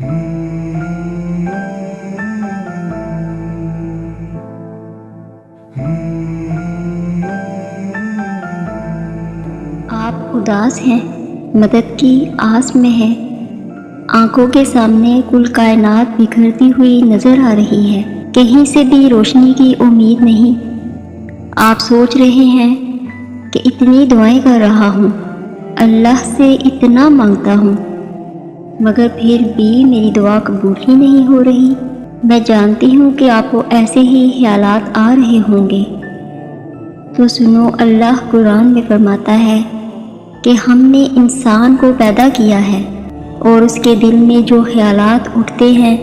آپ اداس ہیں، مدد کی آس میں ہے، آنکھوں کے سامنے کل کائنات بکھرتی ہوئی نظر آ رہی ہے، کہیں سے بھی روشنی کی امید نہیں۔ آپ سوچ رہے ہیں کہ اتنی دعائیں کر رہا ہوں، اللہ سے اتنا مانگتا ہوں، مگر پھر بھی میری دعا قبول ہی نہیں ہو رہی۔ میں جانتی ہوں کہ آپ کو ایسے ہی خیالات آ رہے ہوں گے، تو سنو، اللہ قرآن میں فرماتا ہے کہ ہم نے انسان کو پیدا کیا ہے اور اس کے دل میں جو خیالات اٹھتے ہیں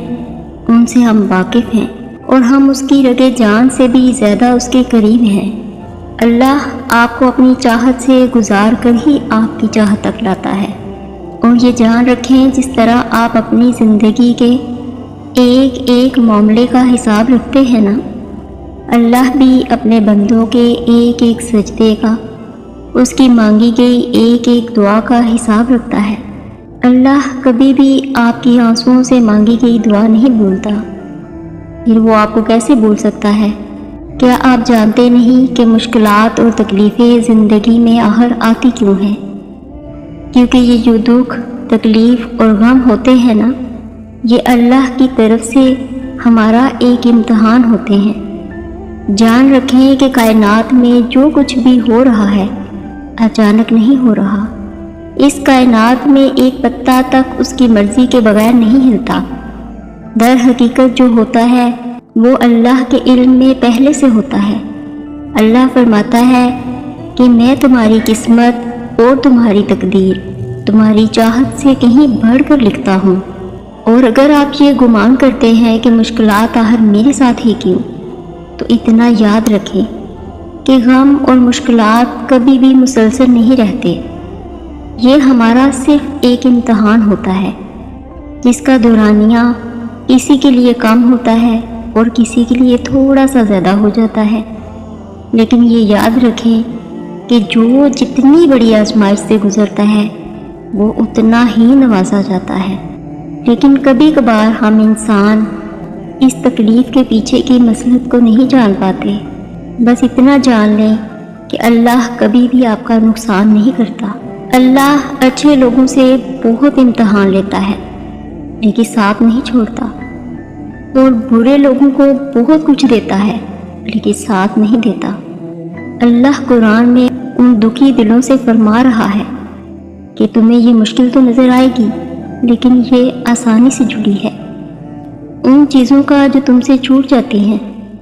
ان سے ہم واقف ہیں، اور ہم اس کی رگ جان سے بھی زیادہ اس کے قریب ہیں۔ اللہ آپ کو اپنی چاہت سے گزار کر ہی آپ کی چاہت تک لاتا ہے، اور یہ جان رکھیں جس طرح آپ اپنی زندگی کے ایک ایک معاملے کا حساب رکھتے ہیں نا، اللہ بھی اپنے بندوں کے ایک ایک سجدے کا، اس کی مانگی گئی ایک ایک دعا کا حساب رکھتا ہے۔ اللہ کبھی بھی آپ کی آنسوؤں سے مانگی گئی دعا نہیں بھولتا، پھر وہ آپ کو کیسے بھول سکتا ہے؟ کیا آپ جانتے نہیں کہ مشکلات اور تکلیفیں زندگی میں آخر آتی کیوں ہیں؟ کیونکہ یہ جو دکھ، تکلیف اور غم ہوتے ہیں نا، یہ اللہ کی طرف سے ہمارا ایک امتحان ہوتے ہیں۔ جان رکھیں کہ کائنات میں جو کچھ بھی ہو رہا ہے اچانک نہیں ہو رہا۔ اس کائنات میں ایک پتا تک اس کی مرضی کے بغیر نہیں ہلتا۔ در حقیقت جو ہوتا ہے وہ اللہ کے علم میں پہلے سے ہوتا ہے۔ اللہ فرماتا ہے کہ میں تمہاری قسمت اور تمہاری تقدیر تمہاری چاہت سے کہیں بڑھ کر لکھتا ہوں، اور اگر آپ یہ گمان کرتے ہیں کہ مشکلات آخر میرے ساتھ ہی کیوں، تو اتنا یاد رکھیں کہ غم اور مشکلات کبھی بھی مسلسل نہیں رہتے۔ یہ ہمارا صرف ایک امتحان ہوتا ہے جس کا دورانیہ کسی کے لیے کم ہوتا ہے اور کسی کے لیے تھوڑا سا زیادہ ہو جاتا ہے، لیکن یہ یاد رکھیں کہ جو جتنی بڑی آزمائش سے گزرتا ہے وہ اتنا ہی نوازا جاتا ہے۔ لیکن کبھی کبھار ہم انسان اس تکلیف کے پیچھے کی مصلحت کو نہیں جان پاتے۔ بس اتنا جان لیں کہ اللہ کبھی بھی آپ کا نقصان نہیں کرتا۔ اللہ اچھے لوگوں سے بہت امتحان لیتا ہے لیکن ساتھ نہیں چھوڑتا، اور برے لوگوں کو بہت کچھ دیتا ہے لیکن ساتھ نہیں دیتا۔ اللہ قرآن میں ان دکھی دلوں سے فرما رہا ہے کہ تمہیں یہ مشکل تو نظر آئے گی لیکن یہ آسانی سے جڑی ہے۔ ان چیزوں کا جو تم سے چھوٹ جاتی ہیں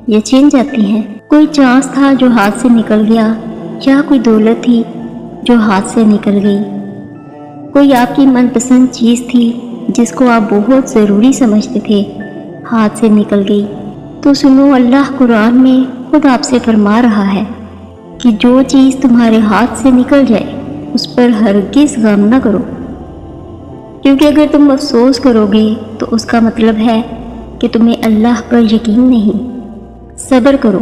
یا چھن جاتی ہیں، کوئی چانس تھا جو ہاتھ سے نکل گیا، یا کوئی دولت تھی جو ہاتھ سے نکل گئی، کوئی آپ کی من پسند چیز تھی جس کو آپ بہت ضروری سمجھتے تھے، ہاتھ سے نکل گئی، تو سنو، اللہ قرآن میں خود آپ سے فرما رہا ہے کہ جو چیز تمہارے ہاتھ سے نکل جائے اس پر ہرگز غم نہ کرو، کیونکہ اگر تم افسوس کرو گے تو اس کا مطلب ہے کہ تمہیں اللہ پر یقین نہیں۔ صبر کرو،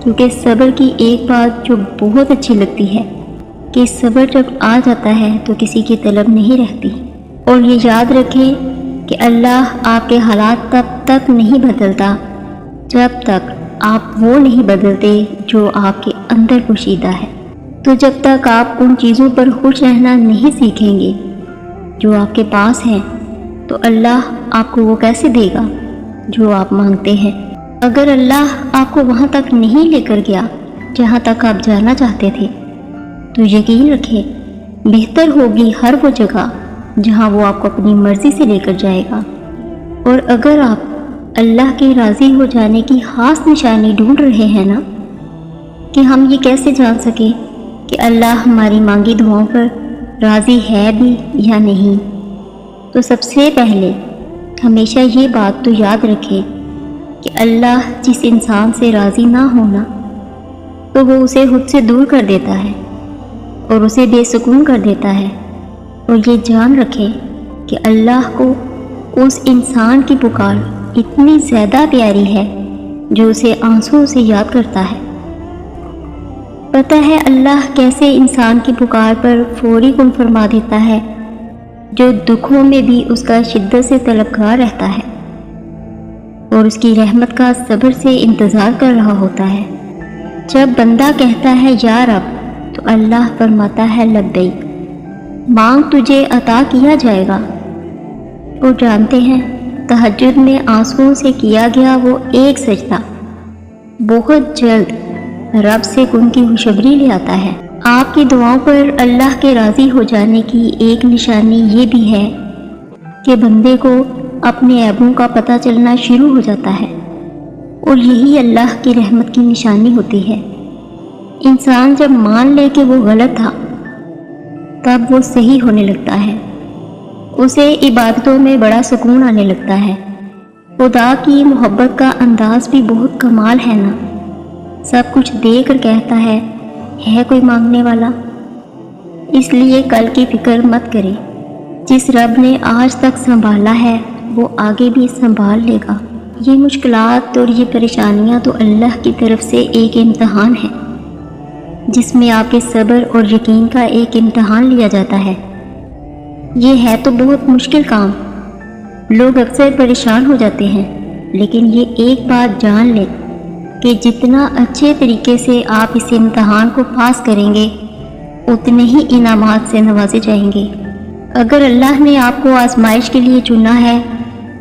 کیونکہ صبر کی ایک بات جو بہت اچھی لگتی ہے کہ صبر جب آ جاتا ہے تو کسی کی طلب نہیں رہتی۔ اور یہ یاد رکھیں کہ اللہ آپ کے حالات تب تک نہیں بدلتا جب تک آپ وہ نہیں بدلتے جو آپ کے اندر پوشیدہ ہے۔ تو جب تک آپ ان چیزوں پر خوش رہنا نہیں سیکھیں گے جو آپ کے پاس ہیں، تو اللہ آپ کو وہ کیسے دے گا جو آپ مانگتے ہیں؟ اگر اللہ آپ کو وہاں تک نہیں لے کر گیا جہاں تک آپ جانا چاہتے تھے، تو یقین رکھیں بہتر ہوگی ہر وہ جگہ جہاں وہ آپ کو اپنی مرضی سے لے کر جائے گا۔ اور اگر آپ اللہ کے راضی ہو جانے کی خاص نشانی ڈھونڈ رہے ہیں نا، کہ ہم یہ کیسے جان سکیں کہ اللہ ہماری مانگی دعاؤں پر راضی ہے بھی یا نہیں، تو سب سے پہلے ہمیشہ یہ بات تو یاد رکھیں کہ اللہ جس انسان سے راضی نہ ہونا تو وہ اسے خود سے دور کر دیتا ہے اور اسے بے سکون کر دیتا ہے۔ اور یہ جان رکھیں کہ اللہ کو اس انسان کی پکار اتنی زیادہ پیاری ہے جو اسے آنسوؤں سے یاد کرتا ہے۔ پتہ ہے اللہ کیسے انسان کی پکار پر فوری کن فرما دیتا ہے جو دکھوں میں بھی اس کا شدت سے طلبگار رہتا ہے اور اس کی رحمت کا صبر سے انتظار کر رہا ہوتا ہے۔ جب بندہ کہتا ہے یا رب، تو اللہ فرماتا ہے لبیک، مانگ تجھے عطا کیا جائے گا۔ اور جانتے ہیں تہجد میں آنسوؤں سے کیا گیا وہ ایک سجدہ بہت جلد رب سے ان کی خوشخبری لے آتا ہے۔ آپ کی دعاؤں پر اللہ کے راضی ہو جانے کی ایک نشانی یہ بھی ہے کہ بندے کو اپنے عیبوں کا پتہ چلنا شروع ہو جاتا ہے، اور یہی اللہ کی رحمت کی نشانی ہوتی ہے۔ انسان جب مان لے کہ وہ غلط تھا، تب وہ صحیح ہونے لگتا ہے، اسے عبادتوں میں بڑا سکون آنے لگتا ہے۔ خدا کی محبت کا انداز بھی بہت کمال ہے نا، سب کچھ دے کر کہتا ہے کوئی مانگنے والا؟ اس لیے کل کی فکر مت کرے، جس رب نے آج تک سنبھالا ہے وہ آگے بھی سنبھال لے گا۔ یہ مشکلات اور یہ پریشانیاں تو اللہ کی طرف سے ایک امتحان ہے، جس میں آپ کے صبر اور یقین کا ایک امتحان لیا جاتا ہے۔ یہ ہے تو بہت مشکل کام، لوگ اکثر پریشان ہو جاتے ہیں، لیکن یہ ایک بات جان لیں کہ جتنا اچھے طریقے سے آپ اس امتحان کو پاس کریں گے، اتنے ہی انعامات سے نوازے جائیں گے۔ اگر اللہ نے آپ کو آزمائش کے لیے چنا ہے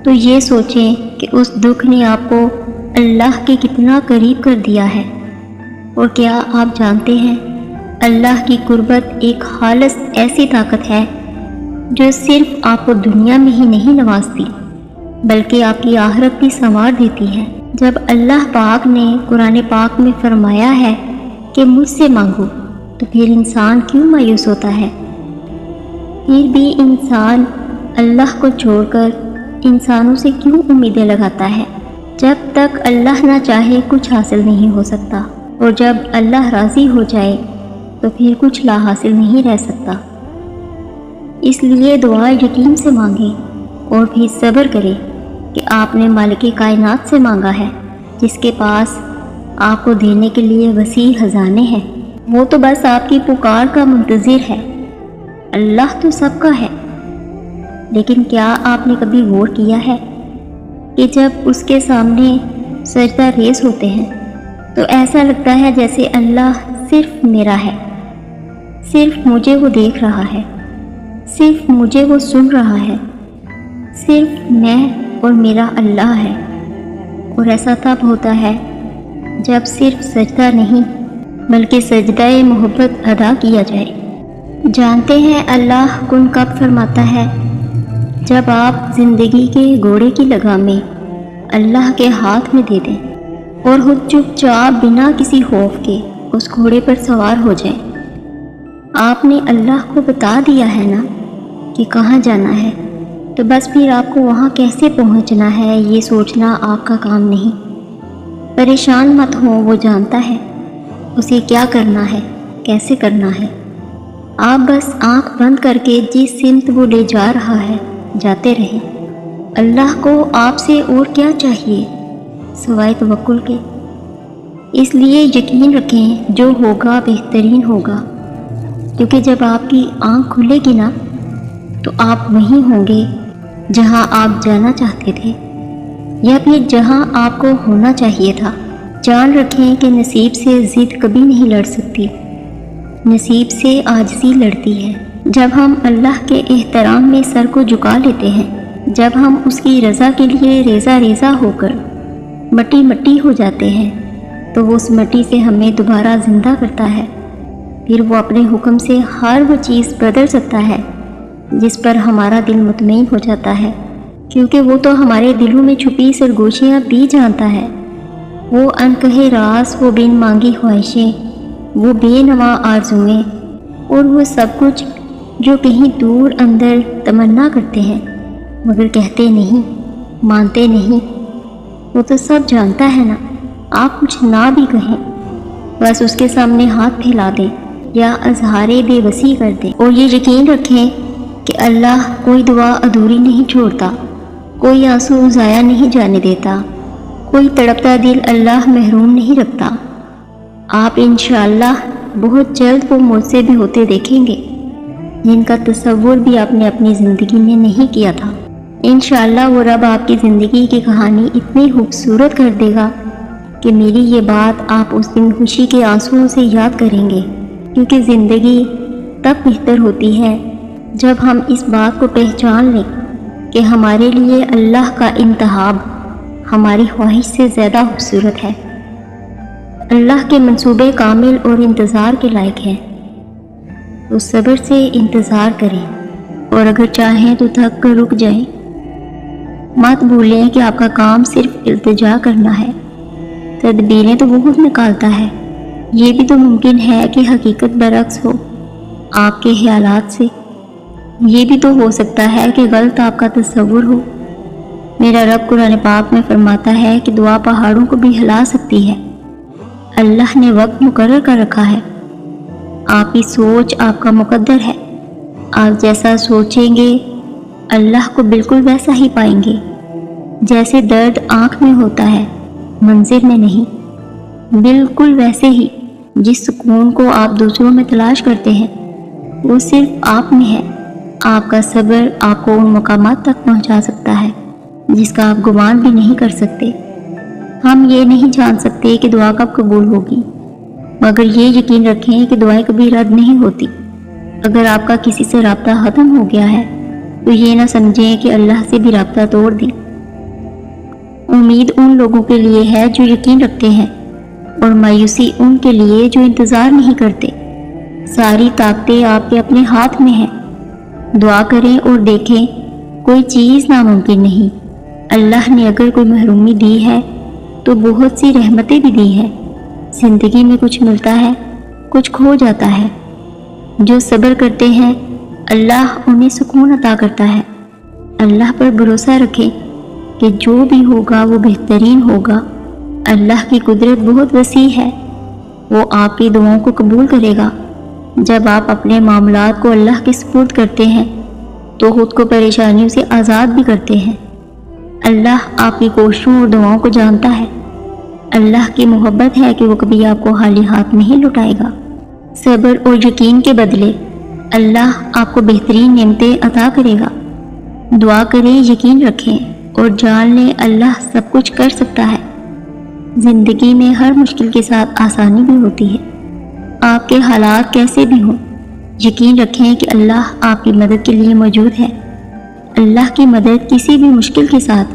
تو یہ سوچیں کہ اس دکھ نے آپ کو اللہ کے کتنا قریب کر دیا ہے۔ اور کیا آپ جانتے ہیں اللہ کی قربت ایک خالص ایسی طاقت ہے جو صرف آپ کو دنیا میں ہی نہیں نوازتی بلکہ آپ کی آخرت بھی سنوار دیتی ہے۔ جب اللہ پاک نے قرآن پاک میں فرمایا ہے کہ مجھ سے مانگو، تو پھر انسان کیوں مایوس ہوتا ہے؟ پھر بھی انسان اللہ کو چھوڑ کر انسانوں سے کیوں امیدیں لگاتا ہے؟ جب تک اللہ نہ چاہے کچھ حاصل نہیں ہو سکتا، اور جب اللہ راضی ہو جائے تو پھر کچھ لا حاصل نہیں رہ سکتا۔ اس لیے دعا یقین سے مانگیں اور پھر صبر کریں کہ آپ نے مالک کائنات سے مانگا ہے، جس کے پاس آپ کو دینے کے لیے وسیع خزانے ہیں۔ وہ تو بس آپ کی پکار کا منتظر ہے۔ اللہ تو سب کا ہے، لیکن کیا آپ نے کبھی غور کیا ہے کہ جب اس کے سامنے سجدہ ریز ہوتے ہیں تو ایسا لگتا ہے جیسے اللہ صرف میرا ہے، صرف مجھے وہ دیکھ رہا ہے، صرف مجھے وہ سن رہا ہے، صرف میں اور میرا اللہ ہے۔ اور ایسا تب ہوتا ہے جب صرف سجدہ نہیں بلکہ سجدہ محبت ادا کیا جائے۔ جانتے ہیں اللہ کن کب فرماتا ہے؟ جب آپ زندگی کے گھوڑے کی لگامیں اللہ کے ہاتھ میں دے دیں اور خود چپ چاپ بنا کسی خوف کے اس گھوڑے پر سوار ہو جائیں۔ آپ نے اللہ کو بتا دیا ہے نا کہ کہاں جانا ہے، تو بس پھر آپ کو وہاں کیسے پہنچنا ہے یہ سوچنا آپ کا کام نہیں۔ پریشان مت ہو، وہ جانتا ہے اسے کیا کرنا ہے، کیسے کرنا ہے۔ آپ بس آنکھ بند کر کے جس سمت وہ لے جا رہا ہے جاتے رہیں۔ اللہ کو آپ سے اور کیا چاہیے سوائے توکل کے؟ اس لیے یقین رکھیں جو ہوگا بہترین ہوگا، کیونکہ جب آپ کی آنکھ کھلے گی نا تو آپ وہیں ہوں گے جہاں آپ جانا چاہتے تھے، یا پھر جہاں آپ کو ہونا چاہیے تھا۔ جان رکھیں کہ نصیب سے ضد کبھی نہیں لڑ سکتی، نصیب سے عاجزی لڑتی ہے۔ جب ہم اللہ کے احترام میں سر کو جھکا لیتے ہیں، جب ہم اس کی رضا کے لیے ریزہ ریزہ ہو کر مٹی مٹی ہو جاتے ہیں، تو وہ اس مٹی سے ہمیں دوبارہ زندہ کرتا ہے۔ پھر وہ اپنے حکم سے ہر وہ چیز بدل سکتا ہے جس پر ہمارا دل مطمئن ہو جاتا ہے، کیونکہ وہ تو ہمارے دلوں میں چھپی سرگوشیاں بھی جانتا ہے۔ وہ انکہے راز، وہ بن مانگی خواہشیں، وہ بے نوا آرزوئیں، اور وہ سب کچھ جو کہیں دور اندر تمنا کرتے ہیں مگر کہتے نہیں، مانتے نہیں، وہ تو سب جانتا ہے نا۔ آپ کچھ نہ بھی کہیں، بس اس کے سامنے ہاتھ پھیلا دیں یا اظہار بے بسی کر دیں، اور یہ یقین رکھیں کہ اللہ کوئی دعا ادھوری نہیں چھوڑتا، کوئی آنسو ضائع نہیں جانے دیتا، کوئی تڑپتا دل اللہ محروم نہیں رکھتا۔ آپ انشاءاللہ بہت جلد وہ مجھ سے بھی ہوتے دیکھیں گے۔ جن کا تصور بھی آپ نے اپنی زندگی میں نہیں کیا تھا۔ انشاءاللہ وہ رب آپ کی زندگی کی کہانی اتنی خوبصورت کر دے گا کہ میری یہ بات آپ اس دن خوشی کے آنسوؤں سے یاد کریں گے، کیونکہ زندگی تب بہتر ہوتی ہے جب ہم اس بات کو پہچان لیں کہ ہمارے لیے اللہ کا انتخاب ہماری خواہش سے زیادہ خوبصورت ہے۔ اللہ کے منصوبے کامل اور انتظار کے لائق ہیں، تو صبر سے انتظار کریں، اور اگر چاہیں تو تھک کر رک جائیں۔ مت بھولیں کہ آپ کا کام صرف التجا کرنا ہے۔ تدبیریں تو بہت نکالتا ہے، یہ بھی تو ممکن ہے کہ حقیقت برعکس ہو آپ کے خیالات سے۔ یہ بھی تو ہو سکتا ہے کہ غلط آپ کا تصور ہو۔ میرا رب قرآن پاک میں فرماتا ہے کہ دعا پہاڑوں کو بھی ہلا سکتی ہے۔ اللہ نے وقت مقرر کر رکھا ہے، آپ کی سوچ آپ کا مقدر ہے۔ آپ جیسا سوچیں گے اللہ کو بالکل ویسا ہی پائیں گے۔ جیسے درد آنکھ میں ہوتا ہے، منظر میں نہیں، بالکل ویسے ہی جس سکون کو آپ دوسروں میں تلاش کرتے ہیں وہ صرف آپ میں ہے۔ آپ کا صبر آپ کو ان مقامات تک پہنچا سکتا ہے جس کا آپ گمان بھی نہیں کر سکتے۔ ہم یہ نہیں جان سکتے کہ دعا کب قبول ہوگی، مگر یہ یقین رکھیں کہ دعائیں کبھی رد نہیں ہوتی۔ اگر آپ کا کسی سے رابطہ ختم ہو گیا ہے تو یہ نہ سمجھیں کہ اللہ سے بھی رابطہ توڑ دیں۔ امید ان لوگوں کے لیے ہے جو یقین رکھتے ہیں، اور مایوسی ان کے لیے جو انتظار نہیں کرتے۔ ساری طاقتیں آپ کے اپنے ہاتھ میں ہیں۔ دعا کریں اور دیکھیں، کوئی چیز ناممکن نہیں۔ اللہ نے اگر کوئی محرومی دی ہے تو بہت سی رحمتیں بھی دی ہیں۔ زندگی میں کچھ ملتا ہے، کچھ کھو جاتا ہے۔ جو صبر کرتے ہیں اللہ انہیں سکون عطا کرتا ہے۔ اللہ پر بھروسہ رکھیں کہ جو بھی ہوگا وہ بہترین ہوگا۔ اللہ کی قدرت بہت وسیع ہے، وہ آپ کی دعاؤں کو قبول کرے گا۔ جب آپ اپنے معاملات کو اللہ کے سپرد کرتے ہیں تو خود کو پریشانیوں سے آزاد بھی کرتے ہیں۔ اللہ آپ کی کوششوں اور دعاؤں کو جانتا ہے۔ اللہ کی محبت ہے کہ وہ کبھی آپ کو خالی ہاتھ نہیں لوٹائے گا۔ صبر اور یقین کے بدلے اللہ آپ کو بہترین نعمتیں عطا کرے گا۔ دعا کریں، یقین رکھیں اور جان لیں اللہ سب کچھ کر سکتا ہے۔ زندگی میں ہر مشکل کے ساتھ آسانی بھی ہوتی ہے۔ آپ کے حالات کیسے بھی ہوں، یقین رکھیں کہ اللہ آپ کی مدد کے لیے موجود ہے۔ اللہ کی مدد کسی بھی مشکل کے ساتھ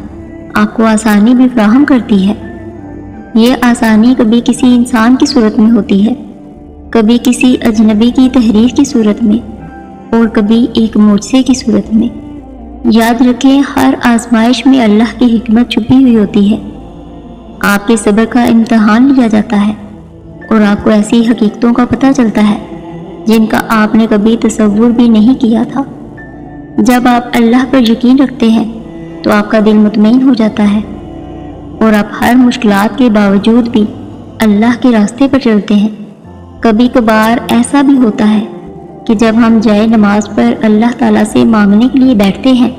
آپ کو آسانی بھی فراہم کرتی ہے۔ یہ آسانی کبھی کسی انسان کی صورت میں ہوتی ہے، کبھی کسی اجنبی کی تحریر کی صورت میں، اور کبھی ایک معجزے کی صورت میں۔ یاد رکھیں، ہر آزمائش میں اللہ کی حکمت چھپی ہوئی ہوتی ہے۔ آپ کے صبر کا امتحان لیا جاتا ہے اور آپ کو ایسی حقیقتوں کا پتہ چلتا ہے جن کا آپ نے کبھی تصور بھی نہیں کیا تھا۔ جب آپ اللہ پر یقین رکھتے ہیں تو آپ کا دل مطمئن ہو جاتا ہے، اور آپ ہر مشکلات کے باوجود بھی اللہ کے راستے پر چلتے ہیں۔ کبھی کبھار ایسا بھی ہوتا ہے کہ جب ہم جائے نماز پر اللہ تعالیٰ سے مانگنے کے لیے بیٹھتے ہیں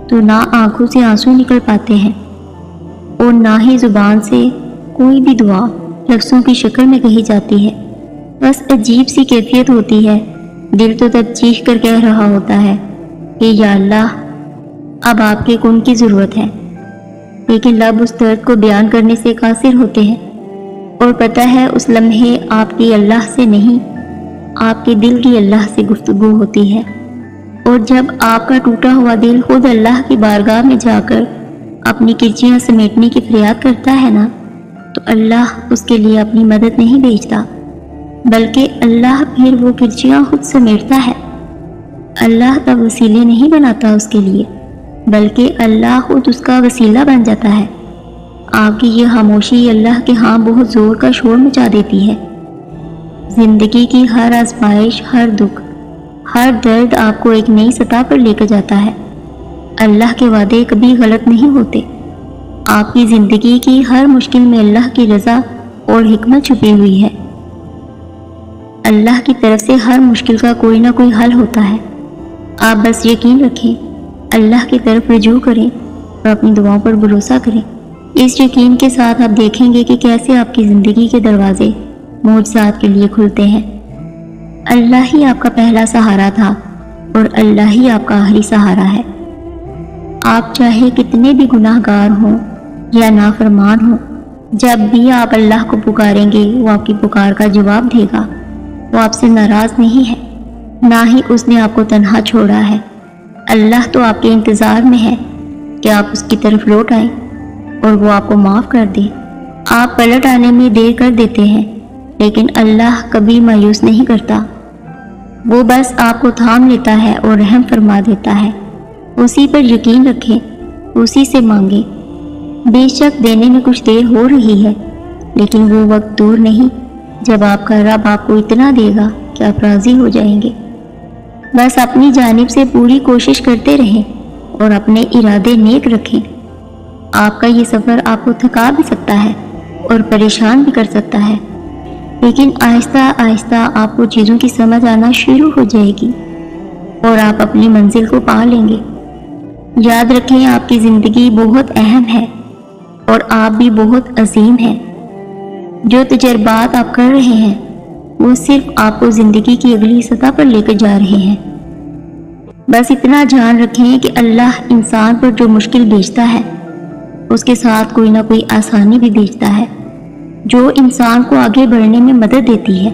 تو نہ آنکھوں سے آنسو نکل پاتے ہیں اور نہ ہی زبان سے کوئی بھی دعا لفظوں کی شکل میں کہی جاتی ہے۔ بس عجیب سی کیفیت ہوتی ہے، دل تو تب چیخ کر کہہ رہا ہوتا ہے کہ یا اللہ اب آپ کے کن کی ضرورت ہے، لیکن لب اس درد کو بیان کرنے سے قاصر ہوتے ہیں، اور پتہ ہے اس لمحے آپ کی اللہ سے نہیں، آپ کے دل کی اللہ سے گفتگو ہوتی ہے۔ اور جب آپ کا ٹوٹا ہوا دل خود اللہ کی بارگاہ میں جا کر اپنی کرچیاں سمیٹنے کی فریاد کرتا ہے نا، تو اللہ اس کے لیے اپنی مدد نہیں بھیجتا، بلکہ اللہ پھر وہ کرچیاں خود سمیٹتا ہے۔ اللہ تب وسیلے نہیں بناتا اس کے لیے، بلکہ اللہ خود اس کا وسیلہ بن جاتا ہے۔ آپ کی یہ خاموشی اللہ کے ہاں بہت زور کا شور مچا دیتی ہے۔ زندگی کی ہر آزمائش، ہر دکھ، ہر درد آپ کو ایک نئی سطح پر لے کر جاتا ہے۔ اللہ کے وعدے کبھی غلط نہیں ہوتے۔ آپ کی زندگی کی ہر مشکل میں اللہ کی رضا اور حکمت چھپی ہوئی ہے۔ اللہ کی طرف سے ہر مشکل کا کوئی نہ کوئی حل ہوتا ہے۔ آپ بس یقین رکھیں، اللہ کی طرف رجوع کریں اور اپنی دعاؤں پر بھروسہ کریں۔ اس یقین کے ساتھ آپ دیکھیں گے کہ کیسے آپ کی زندگی کے دروازے معجزات کے لیے کھلتے ہیں۔ اللہ ہی آپ کا پہلا سہارا تھا اور اللہ ہی آپ کا آخری سہارا ہے۔ آپ چاہے کتنے بھی گناہ گار ہوں یا نافرمان ہوں، جب بھی آپ اللہ کو پکاریں گے وہ آپ کی پکار کا جواب دے گا۔ وہ آپ سے ناراض نہیں ہے، نہ ہی اس نے آپ کو تنہا چھوڑا ہے۔ اللہ تو آپ کے انتظار میں ہے کہ آپ اس کی طرف لوٹ آئیں اور وہ آپ کو معاف کر دے۔ آپ پلٹ آنے میں دیر کر دیتے ہیں، لیکن اللہ کبھی مایوس نہیں کرتا۔ وہ بس آپ کو تھام لیتا ہے اور رحم فرما دیتا ہے۔ اسی پر یقین رکھیں، اسی سے مانگیں۔ بے شک دینے میں کچھ دیر ہو رہی ہے، لیکن وہ وقت دور نہیں جب آپ کا رب آپ کو اتنا دے گا کہ آپ راضی ہو جائیں گے۔ بس اپنی جانب سے پوری کوشش کرتے رہیں اور اپنے ارادے نیک رکھیں۔ آپ کا یہ سفر آپ کو تھکا بھی سکتا ہے اور پریشان بھی کر سکتا ہے، لیکن آہستہ آہستہ آپ کو چیزوں کی سمجھ آنا شروع ہو جائے گی اور آپ اپنی منزل کو پا لیں گے۔ یاد رکھیں، آپ کی زندگی بہت اہم ہے اور آپ بھی بہت عظیم ہیں۔ جو تجربات آپ کر رہے ہیں وہ صرف آپ کو زندگی کی اگلی سطح پر لے کر جا رہے ہیں۔ بس اتنا جان رکھیں کہ اللہ انسان پر جو مشکل بھیجتا ہے اس کے ساتھ کوئی نہ کوئی آسانی بھی بھیجتا ہے، جو انسان کو آگے بڑھنے میں مدد دیتی ہے۔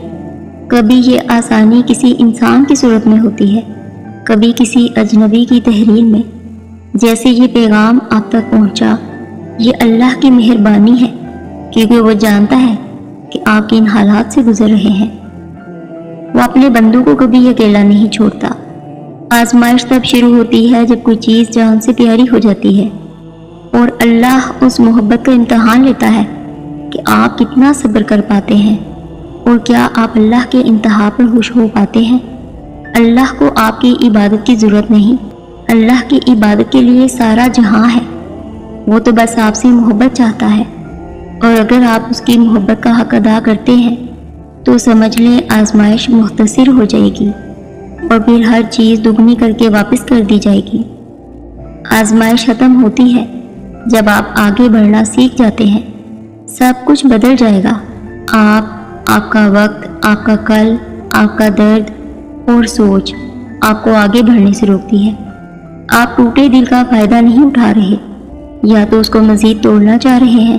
کبھی یہ آسانی کسی انسان کی صورت میں ہوتی ہے، کبھی کسی اجنبی کی تحریر میں۔ جیسے یہ پیغام آپ تک پہنچا، یہ اللہ کی مہربانی ہے، کیونکہ وہ جانتا ہے کہ آپ کے ان حالات سے گزر رہے ہیں۔ وہ اپنے بندوں کو کبھی اکیلا نہیں چھوڑتا۔ آزمائش تب شروع ہوتی ہے جب کوئی چیز جان سے پیاری ہو جاتی ہے، اور اللہ اس محبت کا امتحان لیتا ہے کہ آپ کتنا صبر کر پاتے ہیں اور کیا آپ اللہ کے انتہا پر خوش ہو پاتے ہیں۔ اللہ کو آپ کی عبادت کی ضرورت نہیں، اللہ کی عبادت کے لیے سارا جہاں ہے۔ وہ تو بس آپ سے محبت چاہتا ہے، اور اگر آپ اس کی محبت کا حق ادا کرتے ہیں تو سمجھ لیں آزمائش مختصر ہو جائے گی اور پھر ہر چیز دگنی کر کے واپس کر دی جائے گی۔ آزمائش ختم ہوتی ہے جب آپ آگے بڑھنا سیکھ جاتے ہیں، سب کچھ بدل جائے گا۔ آپ کا وقت، آپ کا کل، آپ کا درد اور سوچ آپ کو آگے بڑھنے سے روکتی ہے۔ آپ ٹوٹے دل کا فائدہ نہیں اٹھا رہے، یا تو اس کو مزید توڑنا چاہ رہے ہیں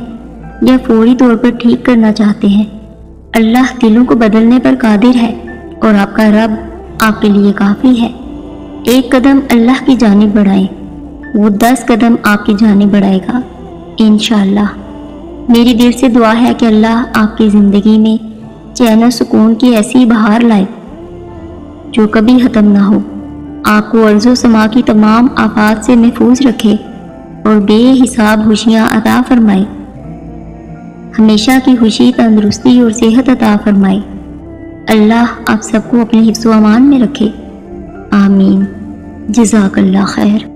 یا فوری طور پر ٹھیک کرنا چاہتے ہیں۔ اللہ دلوں کو بدلنے پر قادر ہے اور آپ کا رب آپ کے لیے کافی ہے۔ ایک قدم اللہ کی جانب بڑھائیں، وہ 10 قدم آپ کی جانب بڑھائے گا انشاءاللہ۔ میری دل سے دعا ہے کہ اللہ آپ کی زندگی میں چین و سکون کی ایسی بہار لائے جو کبھی ختم نہ ہو، آپ کو ارض و سما کی تمام آفات سے محفوظ رکھے اور بے حساب خوشیاں عطا فرمائے، ہمیشہ کی خوشی، تندرستی اور صحت عطا فرمائے۔ اللہ آپ سب کو اپنے حفظ و امان میں رکھے، آمین۔ جزاک اللہ خیر۔